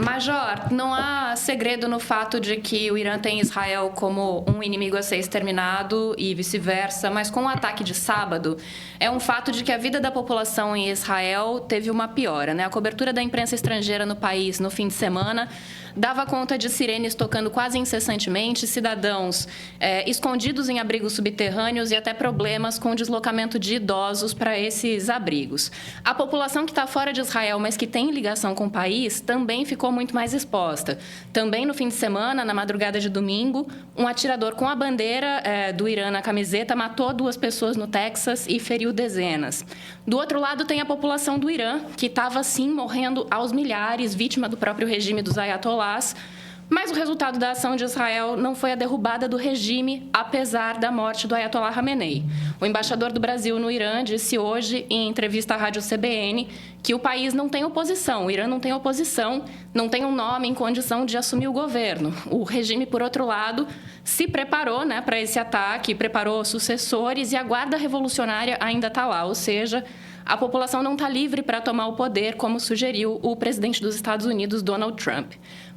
Major, não há segredo no fato de que o Irã tem Israel como um inimigo a ser exterminado e vice-versa, mas com o ataque de sábado, é um fato de que a vida da população em Israel teve uma piora, né? A cobertura da imprensa estrangeira no país no fim de semana dava conta de sirenes tocando quase incessantemente, cidadãos escondidos em abrigos subterrâneos e até problemas com o deslocamento de idosos para esses abrigos. A população que está fora de Israel, mas que tem ligação com o país, também ficou muito mais exposta. Também no fim de semana, na madrugada de domingo, um atirador com a bandeira do Irã na camiseta matou 2 pessoas no Texas e feriu dezenas. Do outro lado, tem a população do Irã, que estava, sim, morrendo aos milhares, vítima do próprio regime dos ayatolás. Mas o resultado da ação de Israel não foi a derrubada do regime, apesar da morte do Ayatollah Khamenei. O embaixador do Brasil no Irã disse hoje, em entrevista à rádio CBN, que o país não tem oposição, o Irã não tem oposição, não tem um nome em condição de assumir o governo. O regime, por outro lado, se preparou, né, para esse ataque, preparou sucessores e a guarda revolucionária ainda está lá, ou seja, a população não está livre para tomar o poder, como sugeriu o presidente dos Estados Unidos, Donald Trump.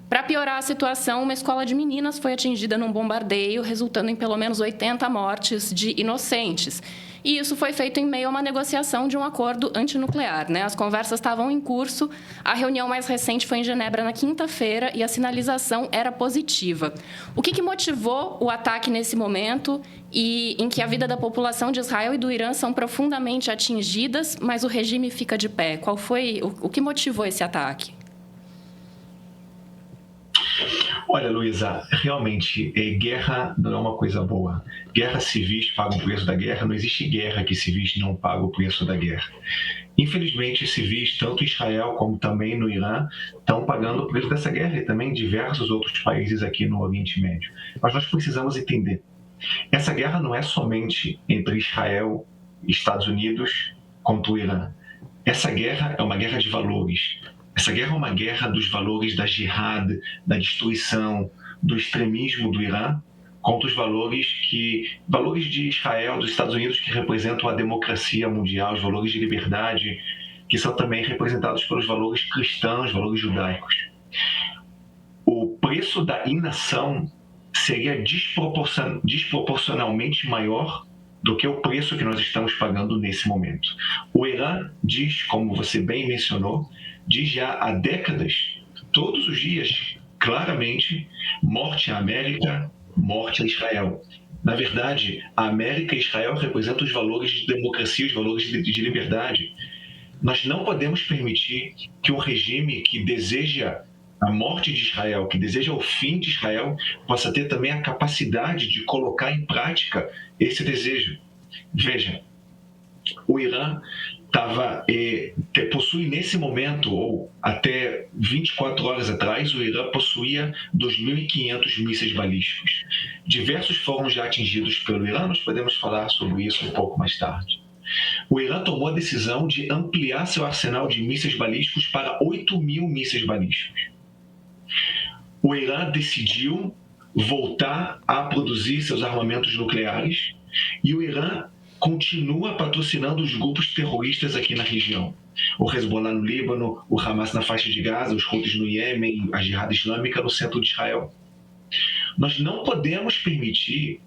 Para piorar a situação, uma escola de meninas foi atingida num bombardeio, resultando em pelo menos 80 mortes de inocentes. E isso foi feito em meio a uma negociação de um acordo antinuclear, né? As conversas estavam em curso, a reunião mais recente foi em Genebra na quinta-feira e a sinalização era positiva. O que motivou o ataque nesse momento e em que a vida da população de Israel e do Irã são profundamente atingidas, mas o regime fica de pé? Qual foi o que motivou esse ataque? Olha, Luísa, realmente, guerra não é uma coisa boa. Guerras civis pagam o preço da guerra. Não existe guerra que civis não pagam o preço da guerra. Infelizmente, civis, tanto em Israel como também no Irã, estão pagando o preço dessa guerra e também em diversos outros países aqui no Oriente Médio. Mas nós precisamos entender, essa guerra não é somente entre Israel e Estados Unidos contra o Irã. Essa guerra é uma guerra de valores. Essa guerra é uma guerra dos valores da jihad, da destruição, do extremismo do Irã, contra os valores de Israel, dos Estados Unidos, que representam a democracia mundial, os valores de liberdade, que são também representados pelos valores cristãos, valores judaicos. O preço da inação seria desproporcionalmente maior do que o preço que nós estamos pagando nesse momento. O Irã diz, como você bem mencionou, diz já há décadas, todos os dias, claramente, morte à América, morte a Israel. Na verdade, a América e Israel representam os valores de democracia, os valores de liberdade. Nós não podemos permitir que um regime que deseja a morte de Israel, que deseja o fim de Israel, possa ter também a capacidade de colocar em prática esse desejo. Veja, o Irã possui nesse momento, ou até 24 horas atrás, o Irã possuía 2.500 mísseis balísticos. Diversos foram já atingidos pelo Irã, nós podemos falar sobre isso um pouco mais tarde. O Irã tomou a decisão de ampliar seu arsenal de mísseis balísticos para 8.000 mísseis balísticos. O Irã decidiu voltar a produzir seus armamentos nucleares e o Irã continua patrocinando os grupos terroristas aqui na região. O Hezbollah no Líbano, o Hamas na faixa de Gaza, os Houthis no Iêmen, a Jihad Islâmica no centro de Israel. Nós não podemos permitir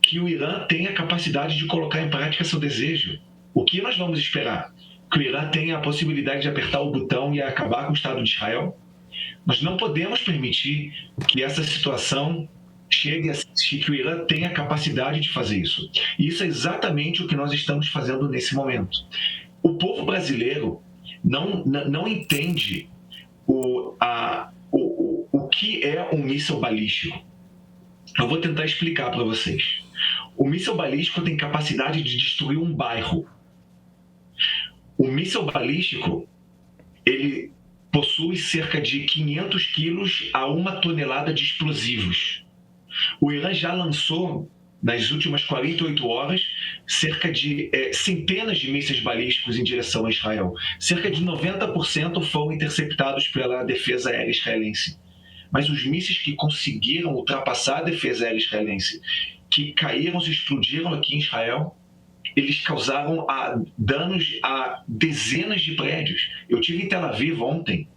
que o Irã tenha a capacidade de colocar em prática seu desejo. O que nós vamos esperar? Que o Irã tenha a possibilidade de apertar o botão e acabar com o Estado de Israel? Nós não podemos permitir que essa situação chegue a que o Irã tenha a capacidade de fazer isso. E isso é exatamente o que nós estamos fazendo nesse momento. O povo brasileiro não entende o que é um míssil balístico. Eu vou tentar explicar para vocês. O míssil balístico tem capacidade de destruir um bairro. O míssil balístico, ele possui cerca de 500 quilos a 1 tonelada de explosivos. O Irã já lançou, nas últimas 48 horas, cerca de centenas de mísseis balísticos em direção a Israel. Cerca de 90% foram interceptados pela defesa aérea israelense. Mas os mísseis que conseguiram ultrapassar a defesa aérea israelense, que caíram e explodiram aqui em Israel, eles causaram danos a dezenas de prédios. Eu estive em Tel Aviv ontem,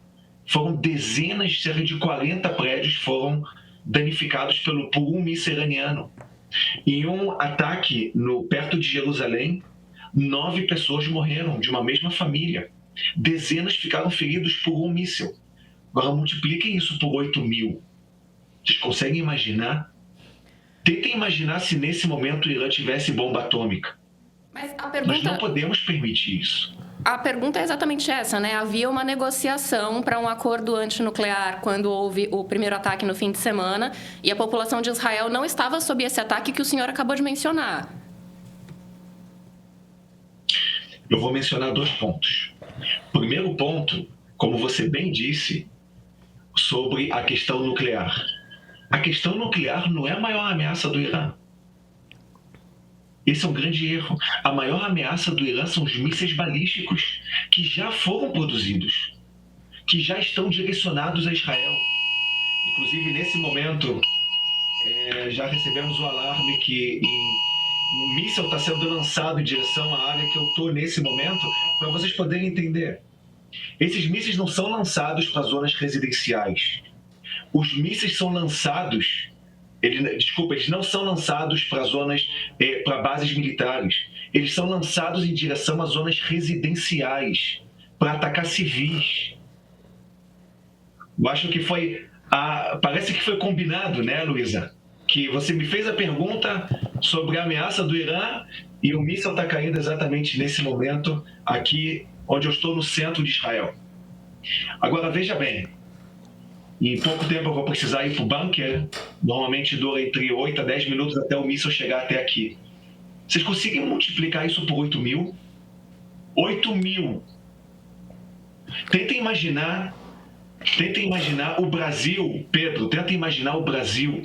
foram dezenas, cerca de 40 prédios foram danificados por um míssil iraniano. Em um ataque perto de Jerusalém, 9 pessoas morreram de uma mesma família. Dezenas ficaram feridos por um míssil. Agora multipliquem isso por 8.000. Vocês conseguem imaginar? Tentem imaginar se nesse momento o Irã tivesse bomba atômica. Mas a pergunta... Nós não podemos permitir isso. A pergunta é exatamente essa, né? Havia uma negociação para um acordo antinuclear quando houve o primeiro ataque no fim de semana e a população de Israel não estava sob esse ataque que o senhor acabou de mencionar. Eu vou mencionar 2 pontos. Primeiro ponto, como você bem disse, sobre a questão nuclear. A questão nuclear não é a maior ameaça do Irã. Esse é um grande erro. A maior ameaça do Irã são os mísseis balísticos, que já foram produzidos, que já estão direcionados a Israel. Inclusive, nesse momento, já recebemos o alarme que um míssil está sendo lançado em direção à área que eu estou nesse momento, para vocês poderem entender. Esses mísseis não são lançados para zonas residenciais. Os mísseis são lançados... eles não são lançados para para bases militares. Eles são lançados em direção a zonas residenciais, para atacar civis. Eu acho que parece que foi combinado, né, Luísa? Que você me fez a pergunta sobre a ameaça do Irã e o míssil está caindo exatamente nesse momento aqui, onde eu estou no centro de Israel. Agora, veja bem. Em pouco tempo eu vou precisar ir para o bunker. Normalmente dura entre 8 a 10 minutos até o míssil chegar até aqui. Vocês conseguem multiplicar isso por 8.000? 8.000. Tentem imaginar o Brasil, Pedro, tenta imaginar o Brasil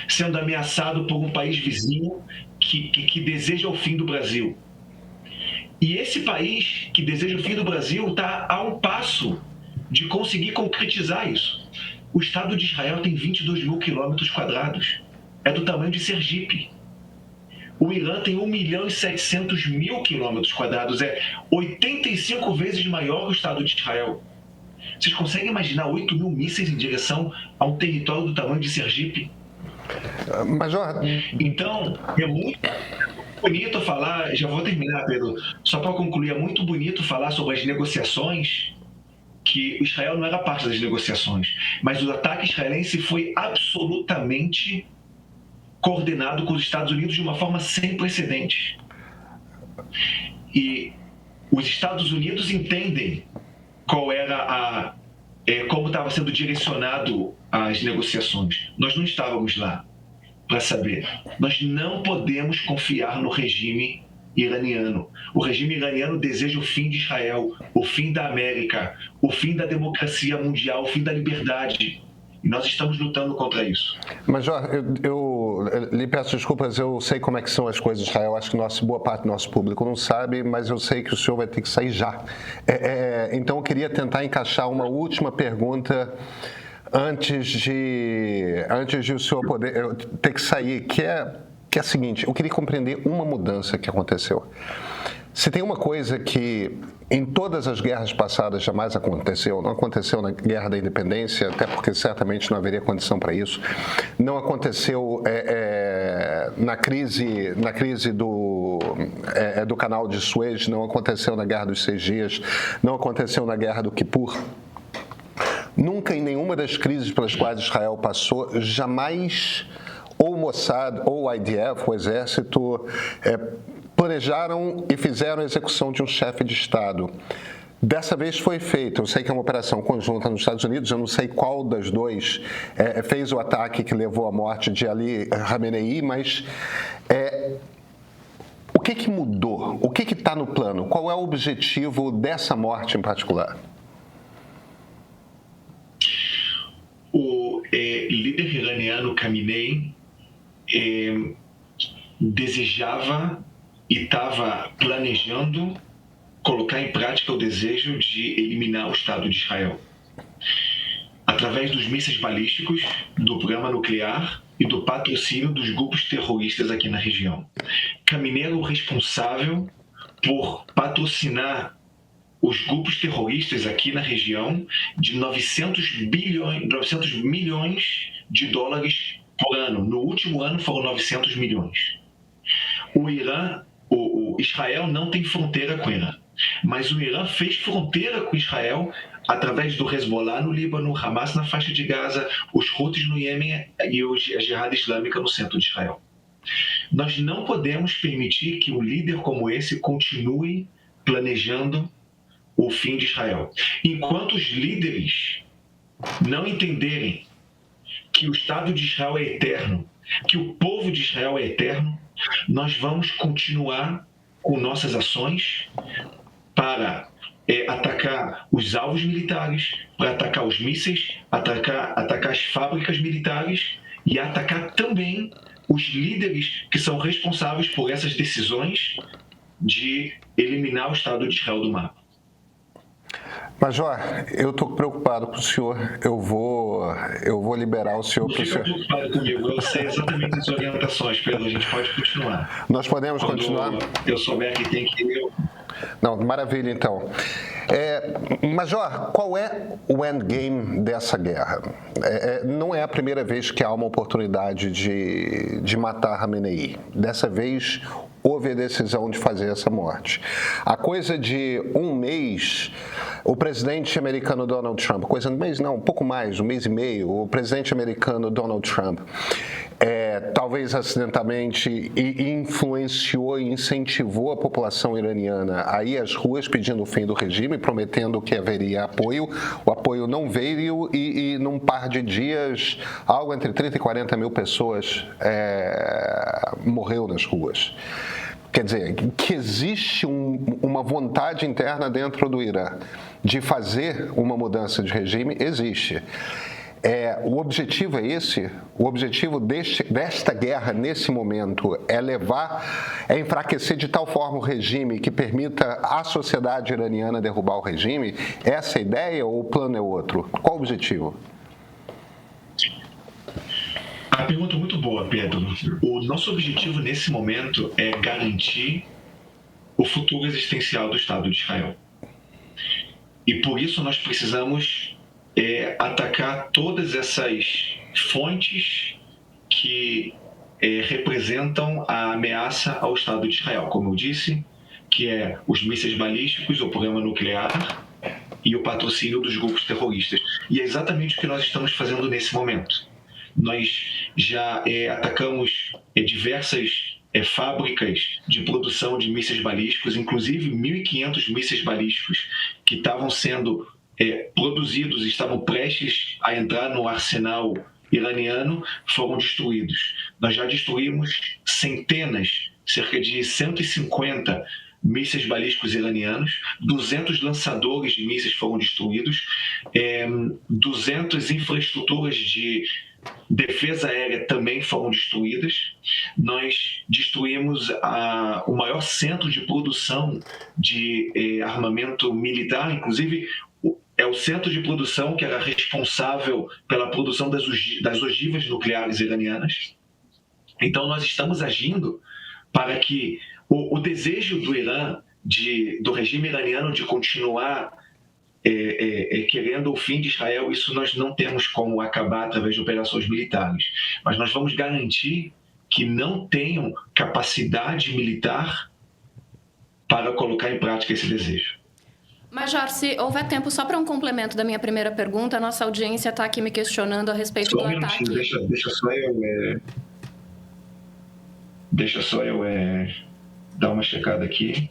sendo ameaçado por um país vizinho que deseja o fim do Brasil. E esse país que deseja o fim do Brasil está a um passo de conseguir concretizar isso. O Estado de Israel tem 22.000 quilômetros quadrados. É do tamanho de Sergipe. O Irã tem 1.700.000 quilômetros quadrados. É 85 vezes maior que o Estado de Israel. Vocês conseguem imaginar 8.000 mísseis em direção a um território do tamanho de Sergipe? Major... Então, é muito bonito falar... Já vou terminar, Pedro. Só para concluir, é muito bonito falar sobre as negociações, que Israel não era parte das negociações, mas o ataque israelense foi absolutamente coordenado com os Estados Unidos de uma forma sem precedentes. E os Estados Unidos entendem qual era como estava sendo direcionado as negociações. Nós não estávamos lá para saber. Nós não podemos confiar no regime iraniano. O regime iraniano deseja o fim de Israel, o fim da América, o fim da democracia mundial, o fim da liberdade. E nós estamos lutando contra isso. Major, eu lhe peço desculpas, eu sei como é que são as coisas em Israel, acho que boa parte do nosso público não sabe, mas eu sei que o senhor vai ter que sair já. Então eu queria tentar encaixar uma última pergunta antes de o senhor poder ter que sair, que é a seguinte: eu queria compreender uma mudança que aconteceu. Se tem uma coisa que em todas as guerras passadas jamais aconteceu, não aconteceu na Guerra da Independência, até porque certamente não haveria condição para isso, não aconteceu na crise do Canal de Suez, não aconteceu na Guerra dos 6 Dias, não aconteceu na Guerra do Kippur. Nunca em nenhuma das crises pelas quais Israel passou, jamais ou o Mossad ou o IDF, o exército, planejaram e fizeram a execução de um chefe de Estado. Dessa vez foi feito. Eu sei que é uma operação conjunta nos Estados Unidos, eu não sei qual das duas fez o ataque que levou à morte de Ali Khamenei, mas o que mudou? O que está no plano? Qual é o objetivo dessa morte em particular? O líder iraniano Khamenei desejava e estava planejando colocar em prática o desejo de eliminar o Estado de Israel através dos mísseis balísticos, do programa nuclear e do patrocínio dos grupos terroristas aqui na região. Khamenei era o responsável por patrocinar os grupos terroristas aqui na região de 900 milhões de dólares por ano. No último ano foram 900 milhões. O Israel não tem fronteira com o Irã, mas o Irã fez fronteira com Israel através do Hezbollah no Líbano, Hamas na faixa de Gaza, os Houthis no Iêmen e a Jihad Islâmica no centro de Israel. Nós não podemos permitir que um líder como esse continue planejando o fim de Israel. Enquanto os líderes não entenderem que o Estado de Israel é eterno, que o povo de Israel é eterno, nós vamos continuar com nossas ações para atacar os alvos militares, para atacar os mísseis, atacar as fábricas militares e atacar também os líderes que são responsáveis por essas decisões de eliminar o Estado de Israel do mapa. Major, eu estou preocupado com o senhor. Eu vou liberar o senhor para o senhor. Não fica preocupado comigo. Eu sei exatamente as orientações, Pedro. A gente pode continuar. Nós podemos continuar? Eu souber que tem que ir. Não, maravilha, então. Major, qual é o endgame dessa guerra? Não é a primeira vez que há uma oportunidade de matar Khamenei. Dessa vez, houve a decisão de fazer essa morte. A coisa de um mês, o presidente americano Donald Trump, coisa de um mês não, um pouco mais, um mês e meio, o presidente americano Donald Trump, talvez acidentalmente influenciou e incentivou a população iraniana a ir às ruas pedindo o fim do regime, prometendo que haveria apoio. O apoio não veio e num par de dias, algo entre 30 e 40 mil pessoas morreu nas ruas. Quer dizer, que existe uma vontade interna dentro do Irã de fazer uma mudança de regime, existe. O objetivo é esse? O objetivo desta guerra, nesse momento, é enfraquecer de tal forma o regime que permita à sociedade iraniana derrubar o regime? Essa é a ideia ou o plano é outro? Qual o objetivo? A pergunta é muito boa, Pedro. O nosso objetivo nesse momento é garantir o futuro existencial do Estado de Israel. E por isso nós precisamos atacar todas essas fontes que representam a ameaça ao Estado de Israel, como eu disse, que é os mísseis balísticos, o programa nuclear e o patrocínio dos grupos terroristas. E é exatamente o que nós estamos fazendo nesse momento. Nós já atacamos diversas fábricas de produção de mísseis balísticos, inclusive 1.500 mísseis balísticos que estavam sendo produzidos, estavam prestes a entrar no arsenal iraniano, foram destruídos. Nós já destruímos centenas, cerca de 150 mísseis balísticos iranianos, 200 lançadores de mísseis foram destruídos, 200 infraestruturas de defesa aérea também foram destruídas. Nós destruímos o maior centro de produção de armamento militar, inclusive é o centro de produção que era responsável pela produção das ogivas nucleares iranianas. Então nós estamos agindo para que o desejo do Irã, do regime iraniano de continuar querendo o fim de Israel, isso nós não temos como acabar através de operações militares. Mas nós vamos garantir que não tenham capacidade militar para colocar em prática esse desejo. Major, se houver tempo só para um complemento da minha primeira pergunta, a nossa audiência está aqui me questionando a respeito do ataque. Deixa só eu dar uma checada aqui.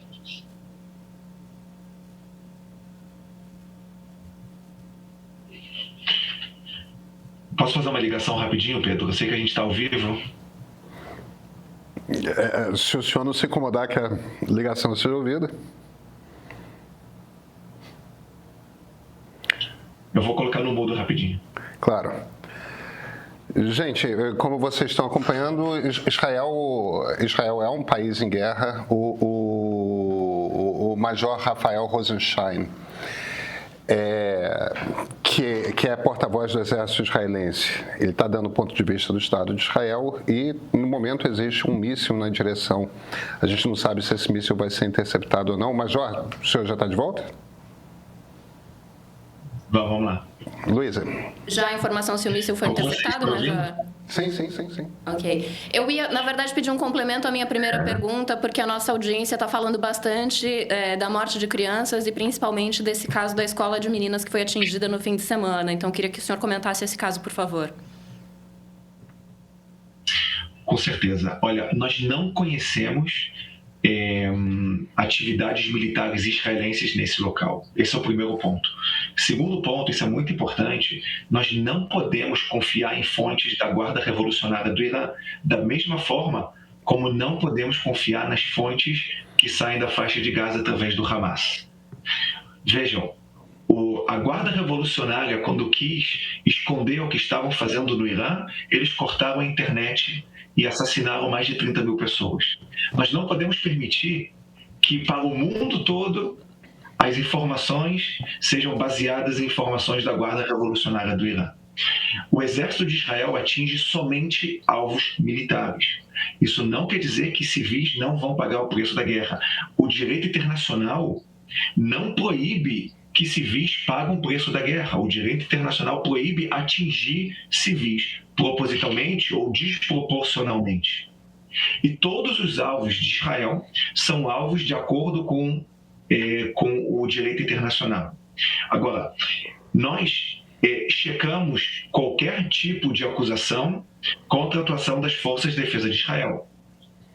Posso fazer uma ligação rapidinho, Pedro? Eu sei que a gente está ao vivo. Se o senhor não se incomodar que a ligação seja ouvida. Eu vou colocar no mudo rapidinho. Claro. Gente, como vocês estão acompanhando, Israel é um país em guerra. O Major Rafael Rosenstein, que é porta-voz do exército israelense, ele está dando o ponto de vista do Estado de Israel e, no momento, existe um míssil na direção. A gente não sabe se esse míssil vai ser interceptado ou não. Major, o senhor já está de volta? Vamos lá. Luísa. Já a informação se o míssil foi interceptado, Major? Sim. Ok. Eu ia, na verdade, pedir um complemento à minha primeira pergunta, porque a nossa audiência está falando bastante da morte de crianças e principalmente desse caso da escola de meninas que foi atingida no fim de semana. Então, queria que o senhor comentasse esse caso, por favor. Com certeza. Olha, nós não conhecemos atividades militares israelenses nesse local. Esse é o primeiro ponto. Segundo ponto, isso é muito importante, nós não podemos confiar em fontes da Guarda Revolucionária do Irã, da mesma forma como não podemos confiar nas fontes que saem da faixa de Gaza através do Hamas. Vejam, a Guarda Revolucionária, quando quis esconder o que estavam fazendo no Irã, eles cortaram a internet e assassinaram mais de 30 mil pessoas. Nós não podemos permitir que para o mundo todo as informações sejam baseadas em informações da Guarda Revolucionária do Irã. O exército de Israel atinge somente alvos militares. Isso não quer dizer que civis não vão pagar o preço da guerra. O direito internacional não proíbe que civis paguem o preço da guerra. O direito internacional proíbe atingir civis propositalmente ou desproporcionalmente. E todos os alvos de Israel são alvos de acordo com o direito internacional. Agora, nós checamos qualquer tipo de acusação contra a atuação das forças de defesa de Israel.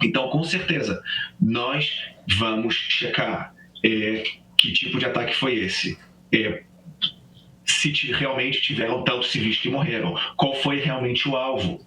Então, com certeza, nós vamos checar que tipo de ataque foi esse, se realmente tiveram tantos civis que morreram, qual foi realmente o alvo.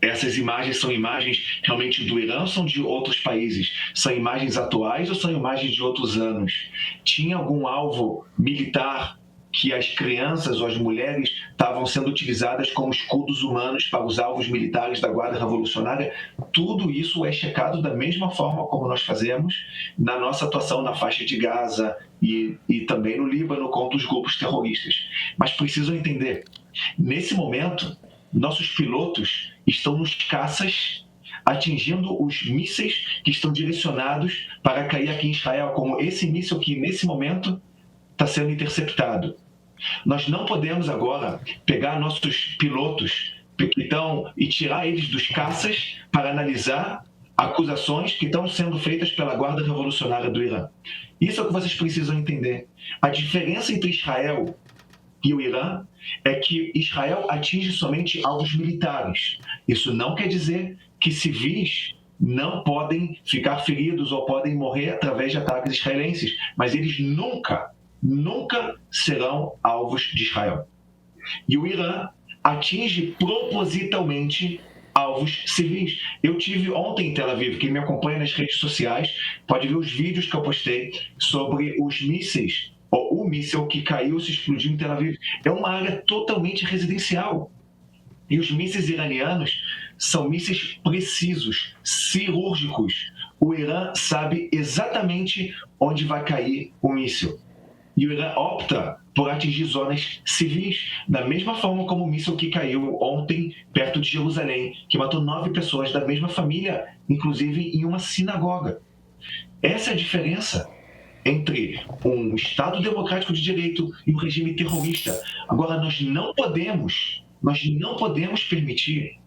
Essas imagens são imagens realmente do Irã ou são de outros países? São imagens atuais ou são imagens de outros anos? Tinha algum alvo militar que as crianças ou as mulheres estavam sendo utilizadas como escudos humanos para os alvos militares da Guarda Revolucionária? Tudo isso é checado da mesma forma como nós fazemos na nossa atuação na faixa de Gaza e também no Líbano contra os grupos terroristas. Mas precisam entender, nesse momento, nossos pilotos estão nos caças atingindo os mísseis que estão direcionados para cair aqui em Israel, como esse míssil que nesse momento está sendo interceptado. Nós não podemos agora pegar nossos pilotos e tirar eles dos caças para analisar acusações que estão sendo feitas pela Guarda Revolucionária do Irã. Isso é o que vocês precisam entender. A diferença entre Israel e o Irã é que Israel atinge somente alvos militares. Isso não quer dizer que civis não podem ficar feridos ou podem morrer através de ataques israelenses, mas eles nunca serão alvos de Israel. E o Irã atinge propositalmente alvos civis. Eu tive ontem em Tel Aviv, quem me acompanha nas redes sociais pode ver os vídeos que eu postei sobre os mísseis, ou o míssil que caiu, se explodiu em Tel Aviv. É uma área totalmente residencial. E os mísseis iranianos são mísseis precisos, cirúrgicos. O Irã sabe exatamente onde vai cair o míssil. E o Irã opta por atingir zonas civis, da mesma forma como o míssil que caiu ontem perto de Jerusalém, que matou 9 pessoas da mesma família, inclusive em uma sinagoga. Essa é a diferença entre um Estado democrático de direito e um regime terrorista. Agora, nós não podemos permitir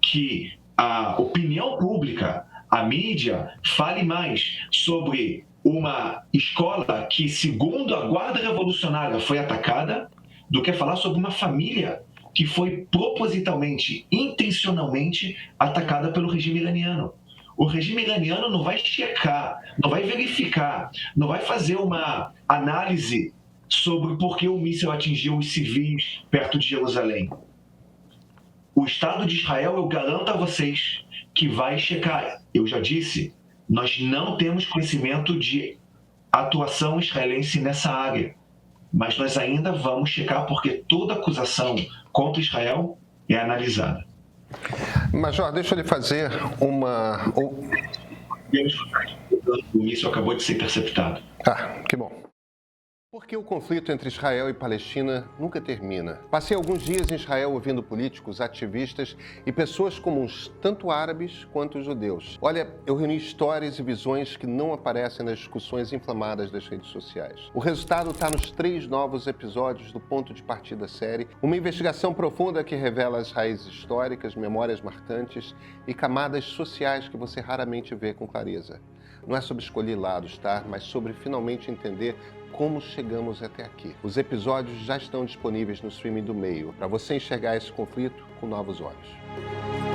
que a opinião pública, a mídia, fale mais sobre uma escola que, segundo a Guarda Revolucionária, foi atacada, do que falar sobre uma família que foi propositalmente, intencionalmente atacada pelo regime iraniano. O regime iraniano não vai checar, não vai verificar, não vai fazer uma análise sobre por que o míssil atingiu os civis perto de Jerusalém. O Estado de Israel, eu garanto a vocês, que vai checar. Eu já disse, nós não temos conhecimento de atuação israelense nessa área, mas nós ainda vamos checar porque toda acusação contra Israel é analisada. Major, deixa eu lhe fazer uma... O míssil acabou de ser interceptado. Ah, que bom. Porque o conflito entre Israel e Palestina nunca termina. Passei alguns dias em Israel ouvindo políticos, ativistas e pessoas comuns, tanto árabes quanto judeus. Olha, eu reuni histórias e visões que não aparecem nas discussões inflamadas das redes sociais. O resultado está nos 3 novos episódios do Ponto de Partida série, uma investigação profunda que revela as raízes históricas, memórias marcantes e camadas sociais que você raramente vê com clareza. Não é sobre escolher lados, tá? Mas sobre finalmente entender como chegamos até aqui. Os episódios já estão disponíveis no streaming do Meio, para você enxergar esse conflito com novos olhos.